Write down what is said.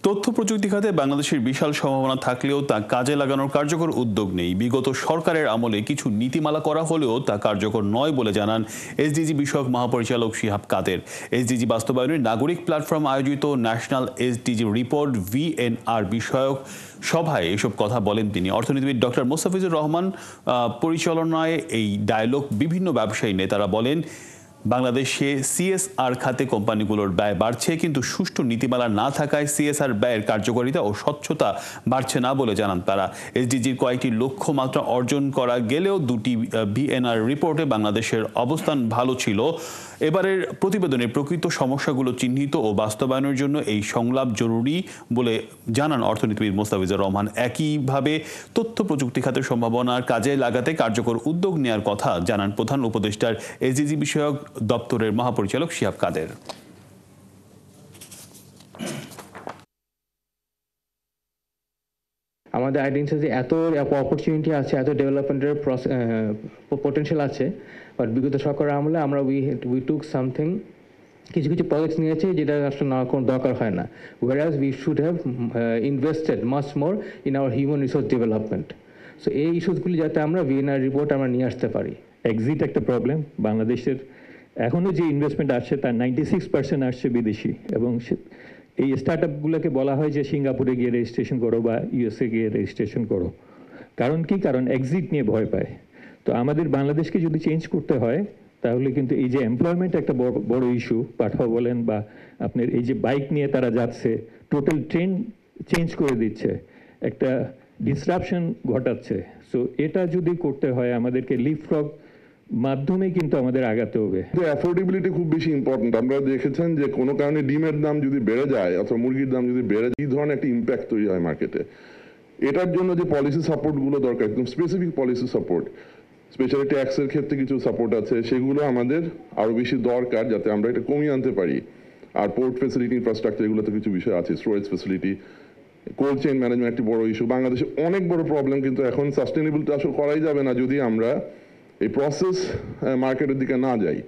তথ্য প্রযুক্তি খাতে বাংলাদেশের বিশাল সম্ভাবনা থাকলেও তা কাজে লাগানোর কার্যকর উদ্যোগ নেই। বিগত সরকারের আমলে কিছু নীতিমালা করা হলেও তা কার্যকর নয় বলে জানান এসডিজি বিষয়ক মহাপরিচালক শিহাব কাদের। এসডিজি বাস্তবায়নের নাগরিক প্ল্যাটফর্ম আয়োজিত ন্যাশনাল এসডিজি রিপোর্ট ভিএনআর বিষয়ক সভায় এসব কথা বলেন তিনি। অর্থনীতিবিদ ডক্টর মোস্তাফিজুর রহমান পরিচালনায় এই ডায়ালগ বিভিন্ন ব্যবসায়ী নেতারা বলেন, বাংলাদেশে সিএসআর খাতে কোম্পানিগুলোর ব্যয় বাড়ছে, কিন্তু সুষ্ঠু নীতিমালা না থাকায় সিএসআর ব্যয়ের কার্যকারিতা ও স্বচ্ছতা বাড়ছে না বলে জানান তারা। এসডিজির কয়েকটি লক্ষ্যমাত্রা অর্জন করা গেলেও দুটি ভিএনআর রিপোর্টে বাংলাদেশের অবস্থান ভালো ছিল। এবারের প্রতিবেদনে প্রকৃত সমস্যাগুলো চিহ্নিত ও বাস্তবায়নের জন্য এই সংলাপ জরুরি বলে জানান অর্থনীতিবিদ মোস্তাফিজুর রহমান। একইভাবে তথ্য প্রযুক্তি খাতের সম্ভাবনার কাজে লাগাতে কার্যকর উদ্যোগ নেওয়ার কথা জানান প্রধান উপদেষ্টার এসডিজি বিষয়ক দপ্তরের মহাপরিচালক শিহাব কাদের। আমাদের আইডেন্টিটি এত অপরচুনিটি আছে, এত ডেভেলপমেন্টের পোটেনশিয়াল আছে, বাট বিগত সরকারের আমলে আমরা উই টুক সামথিং, কিছু কিছু প্রজেক্টস নিয়েছি যেটা আসলে না কোনো দরকার হয় না। whereas we should have invested much more in our human resource development. So এই ইস্যুসগুলি যাতে আমরা ভিএনআর রিপোর্ট আমরা নিয়ে আসতে পারি। এক্সিট একটা প্রবলেম। বাংলাদেশের এখনও যে ইনভেস্টমেন্ট আসছে তার 96% আসছে বিদেশি, এবং এই স্টার্টআপগুলোকে বলা হয় যে সিঙ্গাপুরে গিয়ে রেজিস্ট্রেশন করো বা ইউএসএ গিয়ে রেজিস্ট্রেশন করো। কারণ কি? কারণ এক্সিট নিয়ে ভয় পায়। তো আমাদের বাংলাদেশকে যদি চেঞ্জ করতে হয় তাহলে কিন্তু এই যে এমপ্লয়মেন্ট একটা বড় ইস্যু, পাঠাও বলেন বা আপনার এই যে বাইক নিয়ে তারা যাচ্ছে, টোটাল ট্রেন্ড চেঞ্জ করে দিচ্ছে, একটা ডিসরাপশন ঘটাচ্ছে। সো এটা যদি করতে হয় আমাদেরকে লিপফ্রগ মাধ্যমে কিন্তু আমাদের আগাতে হবে। অ্যাফোর্ডেবিলিটি খুব বেশি ইম্পর্টেন্ট। আমরা দেখেছেন যে কোনো কারণে ডিমের দাম যদি বেড়ে যায় অথবা মুরগির দাম যদি বেড়ে যায়, এই ধরনের একটা ইম্প্যাক্ট তৈরি হয় মার্কেটে। এটার জন্য যে পলিসি সাপোর্টগুলো দরকার, একদম স্পেসিফিক পলিসি সাপোর্ট, স্পেশালি ট্যাক্সের ক্ষেত্রে কিছু সাপোর্ট আছে, সেগুলো আমাদের আরও বেশি দরকার যাতে আমরা এটা কমিয়ে আনতে পারি। আর পোর্ট ফেসিলিটি, ইনফ্রাস্ট্রাকচার, এগুলো তো কিছু বিষয় আছে, storage facility, cold chain management একটি বড় ইস্যু। বাংলাদেশে অনেক বড় প্রবলেম, কিন্তু এখন সাস্টেনেবল তো আসলে করাই যাবে না যদি আমরা এই প্রসেস মার্কেটের দিকে না যাই।